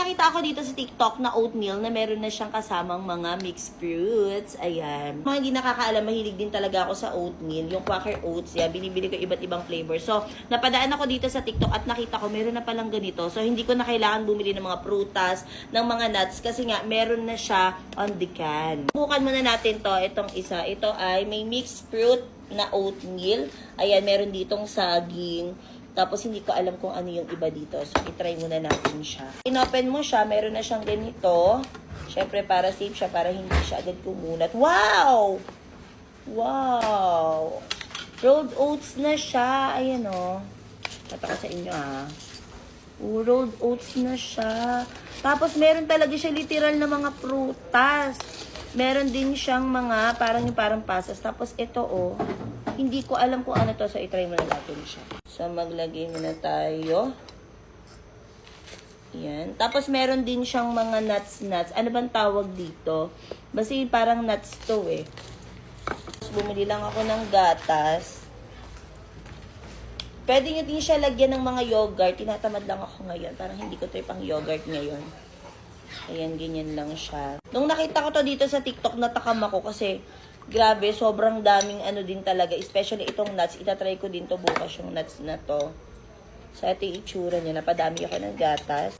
nakita ako dito sa TikTok na oatmeal na meron na siyang kasamang mga mixed fruits. Ayan. Mga hindi nakakaalam, mahilig din talaga ako sa oatmeal. Yung Quaker Oats, yan, binibili ko iba't ibang flavor. So, napadaan ako dito sa TikTok at nakita ko meron na palang ganito. So, hindi ko na kailangan bumili ng mga prutas, ng mga nuts kasi nga meron na siya on the can. Bukan muna natin to, itong isa. Ito ay may mixed fruit na oatmeal. Ayan, meron ditong saging. Tapos, hindi ko alam kung ano yung iba dito. So, itry muna natin siya. Inopen mo siya, meron na siyang ganito. Siyempre, para safe siya, para hindi siya agad kumunat. Wow! Wow! Rolled oats na siya. Ayan o. Kata ko sa inyo rolled oats na siya. Tapos, meron talaga siya literal na mga prutas. Meron din siyang mga, parang pasas. Tapos, ito hindi ko alam kung ano to. So, itry muna natin siya. So, maglagay muna tayo. Yan. Tapos, meron din siyang mga nuts. Ano bang tawag dito? Basta parang nuts to Tapos, bumili lang ako ng gatas. Pwede nyo din siya lagyan ng mga yogurt. Tinatamad lang ako ngayon. Parang hindi ko to pang yogurt ngayon. Ayan, ganyan lang siya. Nung nakita ko to dito sa TikTok, natakam ako kasi grabe, sobrang daming ano din talaga. Especially itong nuts. Itatry ko din to bukas yung nuts na to. So, ito yung itsura niya. Napadami ako ng gatas.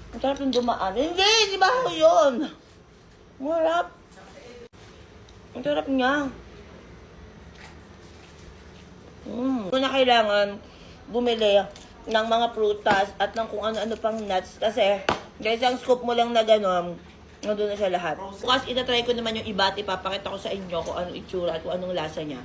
Ang sarap yung dumaan. Hindi! Di ba ako yun? Marap. Ang sarap niya. Kung na kailangan bumili ng mga prutas at ng kung ano-ano pang nuts. Kasi, guys, ang scoop mo lang na gano'n, nandun na siya lahat. Bukas, itatry ko naman yung iba at ipapakita ko sa inyo kung anong itsura at kung anong lasa niya.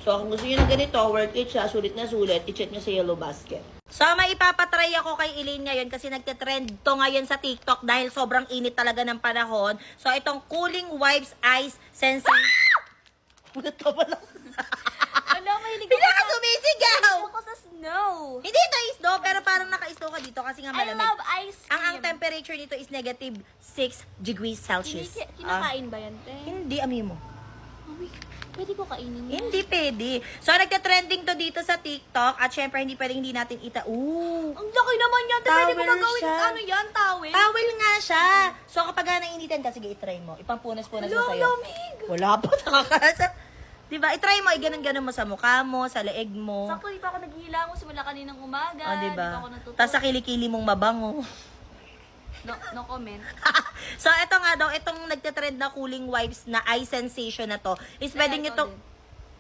So, kung gusto nyo ng ganito, worth it siya, sulit na sulit, i-check nyo sa Yellow Basket. So, may ipapatry ako kay Elaine ngayon kasi nagtitrend to ngayon sa TikTok dahil sobrang init talaga ng panahon. So, itong Cooling Wipes Ice Sensation. Ano to pala? Ano, mahilig Hindi ka sumisigaw! ako sa snow. Hindi ito snow, pero parang naka-snow ka dito kasi nga I malamig. love ice cream. Ang temperature dito is negative 6 degrees Celsius. Kinakain ba yan, te? Hindi, ami mo. Uy, pwede ko kainin yan. Hindi pwede. So, nagka-trending to dito sa TikTok at syempre hindi pwedeng hindi natin Ang laki naman yan. Te, pwede ko Towel magawin siya. ano yan, towel? Towel nga siya. So, kapag nainitan ka, sige, itry mo. Ipampunas-punas mo sa'yo. Lamig. Wala pa, nakakasa. Diba? Itry mo, ganun-ganun mo sa mukha mo, sa leeg mo. Sakto, dito ako naghihila mo simula kaninang umaga. Diba? Dito ako natutuwa. Tapos sa kilikili mong mabango. No comment. So, ito nga daw, itong nagtitrend na cooling wipes na eye sensation na to, is pwede nyo to...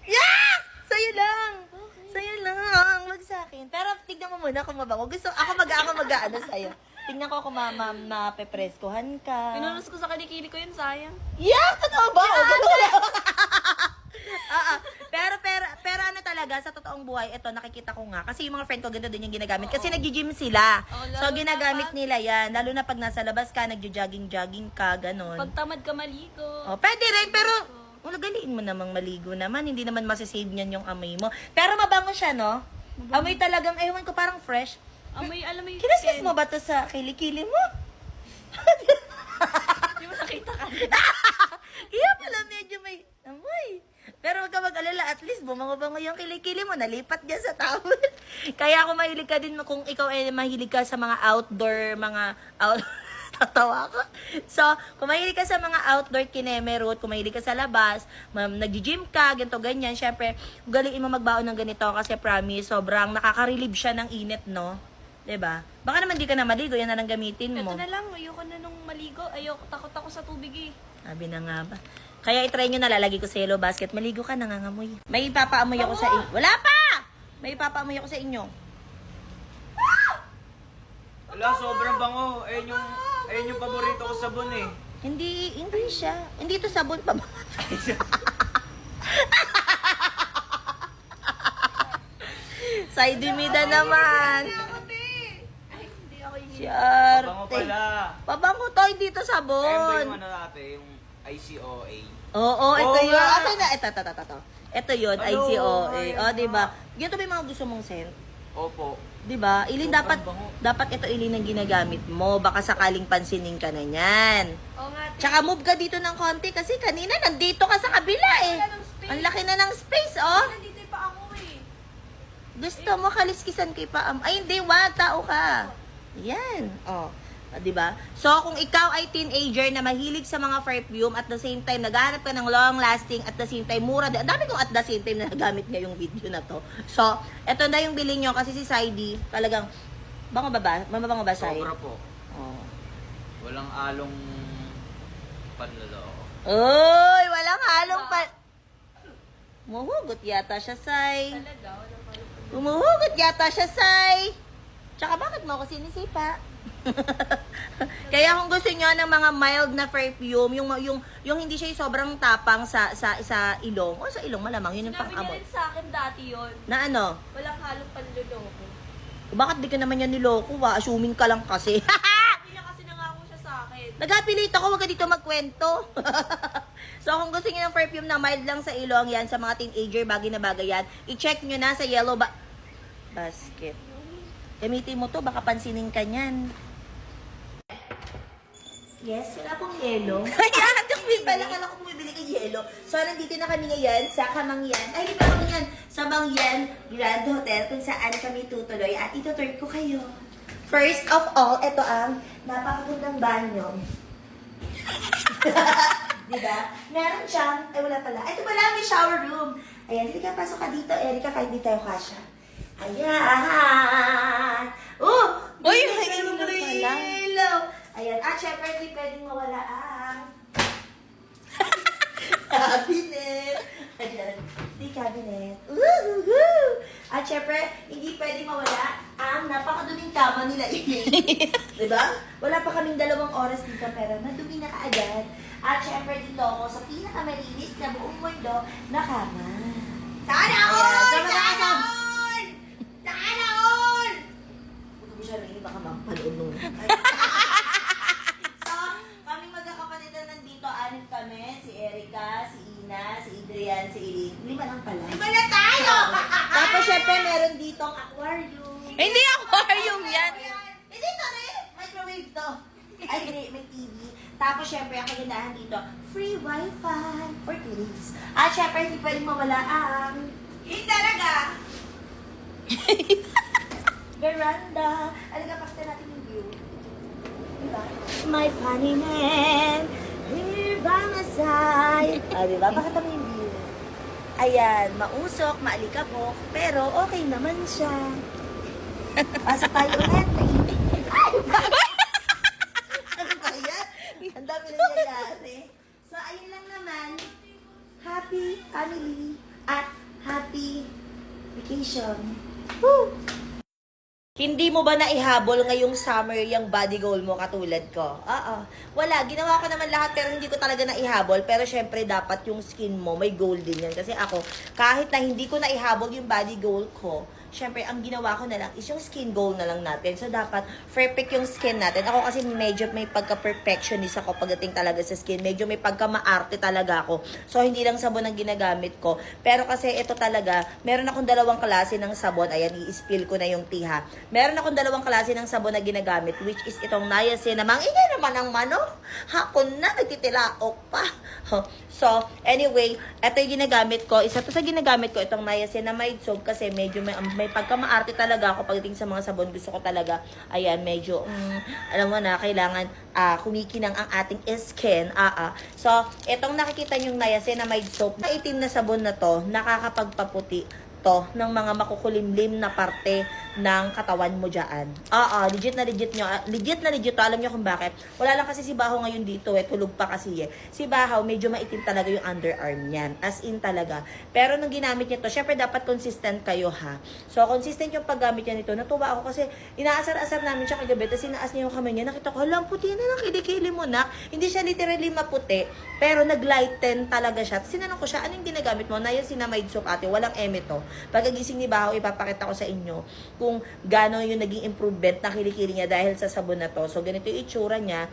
Yeah! Sa'yo lang! Okay. Sa'yo lang, wag sa akin. Pero tignan mo muna kung mabango. Gusto, ako mag-ano sa'yo. Tignan ko kung mapepreskohan ka. Pinunos ko sa kilikili ko yun, sayang. Yeah! Totoo ba? Pero ano talaga, sa totoong buhay, ito, nakikita ko nga. Kasi yung mga friend ko, ganito din yung ginagamit. Kasi nag-gym sila. So, ginagamit nila yan. Lalo na pag nasa labas ka, nagjo-jogging ka, ganon. Pag tamad ka maligo. Pwede rin, pero galiin mo namang maligo naman. Hindi naman masasave niyan yung amoy mo. Pero mabango siya, no? Amoy talagang, ewan ko, parang fresh. Amoy, alam mo yung Kinaskas mo ba to sa kilikili mo? Di ba nakita ka? Kaya pala medyo may amoy. Pero wag ka mag-alala, at least bumango-bango yung kilikili mo, nalipat dyan sa towel. Kaya kung mahilig ka din, kung ikaw ay mahilig ka sa mga outdoor, tatawa ko. So, kung mahilig ka sa mga outdoor kinemerot, kung mahilig ka sa labas, nag-gym ka, ganito, ganyan, syempre, galiin mo magbaon ng ganito kasi promise, sobrang nakaka-relieve siya ng init, no? 'Di ba? Baka naman di ka na maligo, yan na lang gamitin mo. Ito na lang, ayoko na nung maligo. Takot ako sa tubig eh. Sabi na nga ba. Kaya itry nyo na, lalagay ko sa Yellow Basket. Maligo ka, nangangamoy. May ipapaamoy ako sa inyo. Wala pa! May ipapaamoy ako sa inyo. Wala, sobrang bango. Ayun yung paborito ko sabon eh. Hindi siya. Hindi to sabon pa ba? Saidimida naman. Siyarte. Bango pala. Pabango to, hindi to Ayun ba sabon. yung ano natin, yung ICOA? Oo, ito Oo yun. nga. Ito na, ito. Ito yun, Hello, ICOA. ay, O, diba? Ganito ba yung mga gusto mong scent? Opo. Diba? Ilin, Sobrang dapat bango. ito ilin ang ginagamit mo. Baka sakaling pansinin ka na yan. Oo nga, te. Tsaka move ka dito ng konti kasi kanina nandito ka sa kabila eh. Wala ng Ang laki na ng space, oh. Nandito pa ako eh. Gusto mo kaliskisan kay Paam? Ay, hindi, wag. Tao ka. Yan. Oh. Di ba? So, kung ikaw ay teenager na mahilig sa mga perfume at the same time naghahanap ka ng long lasting at the same time mura din. Ang dami kong at the same time na nagamit ngayong video na to. So, eto na yung bilhin nyo kasi si Saidi talagang bango ba ba? Mabango ba, Saidi? Sobra po. Oh. Walang along panloloko. Uy, walang halong pa... Muhugot yata siya, Say. Talaga, wala pa rin. Umuhugot yata siya, Say. Tsaka bakit mo ako sinisipa? Kaya kung gusto niyo ng mga mild na perfume, yung hindi siya sobrang tapang sa ilong. O sa ilong malamang, yun yung Sinabi niya pang-amot. rin sa akin dati yon. Na ano? Walang halong panluloko. Bakit di ka naman yan niloko? Assuming ka lang kasi. Sabi niya kasi nangako siya sa akin. Naghapilit ako, wag ka dito magkwento. So kung gusto niyo ng perfume na mild lang sa ilong, yan sa mga teenager, bagay na bagay yan. I-check niyo na sa yellow basket. Gamitin mo to, baka pansinin ka niyan. Yes, wala pong yelo. Ayan, hindi pala kala ko bumibili ng yelo. So, nandito na kami ngayon sa Kamangyan. Ay, hindi pa kami yan. Sa Mangyan Grand Hotel kung saan kami tutuloy. At itutur ko kayo. First of all, ito ang napakagandang banyo. Diba? Meron siyang, ay wala pala. Ito pala, may shower room. Ayan, hindi ka pasok ka dito, Erika, kahit di tayo kasya. Ayan! Oh! Uy, may may ilaw pala. Ilaw! Ayan, syempre, hindi pwedeng mawala ang cabinet. Ayan, di cabinet. Woohoo! At syempre, hindi pwedeng mawala ang napakaduming kama nila. Diba? Wala pa kaming 2 oras dito, pero nadumi na kaagad. At syempre, dito ako sa pinakamalinis na buong mundo na kama. Sana all! Sana all! Sana all! Huwag mo siya rin, baka mapanood nun. So, kami magkakapatid na nandito, 6 kami. Si Erika, si Ina, si Adrian, si Eileen. 5 lang pala. 5 na tayo! Tapos syempre, meron ditong aquarium. Hindi aquarium yan. Hindi to rin. Microwave to. Ay, hindi. May TV. Tapos syempre, ang kagandahan dito, free wifi for 2 days. At syempre, hindi pwedeng mawala ang... Hindi talaga! Veranda. Alaga, pakita natin yung view. Diba? My funny man, here by my side. Diba? Pakita mo yung view. Ayan, mausok, maalikabok, pero okay naman siya. Asa tayo ulit. Ay! Ano ba yan? Ang dami na nangyayari. So, ayun lang naman. Happy family at happy vacation. Woo! Hindi mo ba naihabol ngayong summer yung body goal mo katulad ko? Oo. Wala. Ginawa ko naman lahat pero hindi ko talaga naihabol. Pero syempre dapat yung skin mo may goal din yan. Kasi ako, kahit na hindi ko naihabol yung body goal ko, syempre ang ginawa ko na lang is yung skin goal na lang natin. So dapat perfect yung skin natin. Ako kasi medyo may pagka-perfectionist ako pagdating talaga sa skin. Medyo may pagka-maarte talaga ako. So hindi lang sabon ang ginagamit ko. Pero kasi ito talaga, meron akong 2 klase ng sabon. Ayan, i-spill ko na yung tiha. Meron akong 2 klase ng sabon na ginagamit, which is itong niacinamide. Ingay naman ang manok. Hapon na, nagtitilaok pa. So, anyway, ito yung ginagamit ko. Isa to sa ginagamit ko, itong niacinamide soap kasi medyo may pagkamaarte talaga ako pagdating sa mga sabon. Gusto ko talaga, ayan, medyo, alam mo na, kailangan kumikinang ang ating skin. So, itong nakikita yung niacinamide soap, na itim na sabon na to, nakakapagpaputi to ng mga makukulimlim na parte ng katawan mo dyan. Legit na legit nyo. Legit na legit to. Alam nyo kung bakit? Wala lang kasi si Baho ngayon dito tulog pa kasi Si Baho, medyo maitim talaga yung underarm niyan. As in talaga. Pero nung ginamit niya to, syempre dapat consistent kayo ha. So, consistent yung paggamit niya nito. Natuwa ako kasi inaasar-asar namin siya kagabi. Tapos inaas niya yung kamay niya. Nakita ko, hala, puti na lang, kilikili mo na. Hindi siya literally maputi. Pero nag-lighten talaga siya. Tapos sinanong ko siya, anong ginagamit mo? Niacinamide soap ate. Walang eme to. Pagkagising ni Baho, ipapakita ko sa inyo kung gaano yung naging improvement na kilikili niya dahil sa sabon na to. So, ganito yung itsura niya.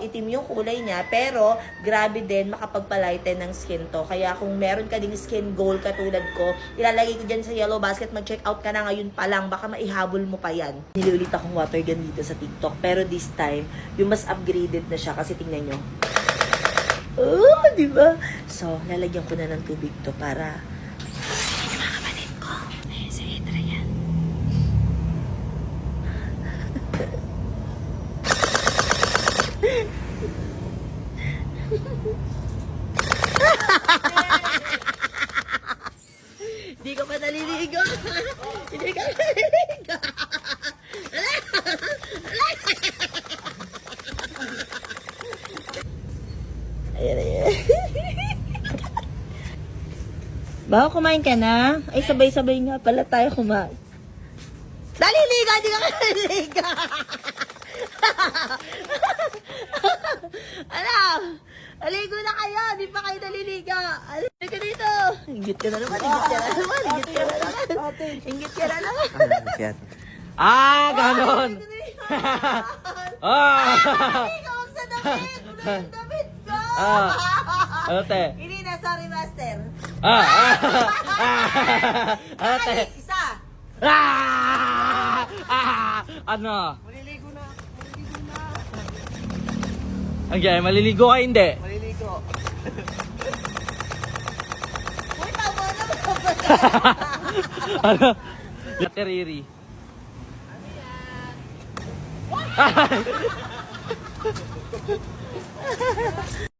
Itim yung kulay niya, pero grabe din makapagpalighten ng skin to. Kaya kung meron ka ding skin goal katulad ko, ilalagay ko dyan sa yellow basket, mag-check out ka na ngayon pa lang, baka maihabol mo pa yan. Niliulit akong water gun dito sa TikTok, pero this time, yung mas upgraded na siya kasi tingnan nyo. Oh, di ba? So, lalagyan ko na ng tubig to para yung mga kapatid ko. Ayun, sige, try yan. Hindi ka pa naliligo. Hindi ka naliligo. Ayan, ayan. Baka kumain ka na? Ay, sabay-sabay nga pala tayo kumain. Naliligo! Hindi ka naliligo! Ano? Aligo na kayo! Di pa kayo naliligo! Aligo ka dito! Ingit ka na naman! Ingit ka na naman! Ingit ka na naman! Ingit ka na naman! Ah, ganon! Ah! Aligo ako sa damit! Ano yung damit ko? Ah. Ano, te? Hindi na, sorry master. Ah! Ano, te? Ay, isa! Ah! Ah! Ano? Maliligo na. Maliligo na. Okay, maliligo ka hindi? Maliligo. Uy, tama na ba? Ano? Ate Riri. Ano yan?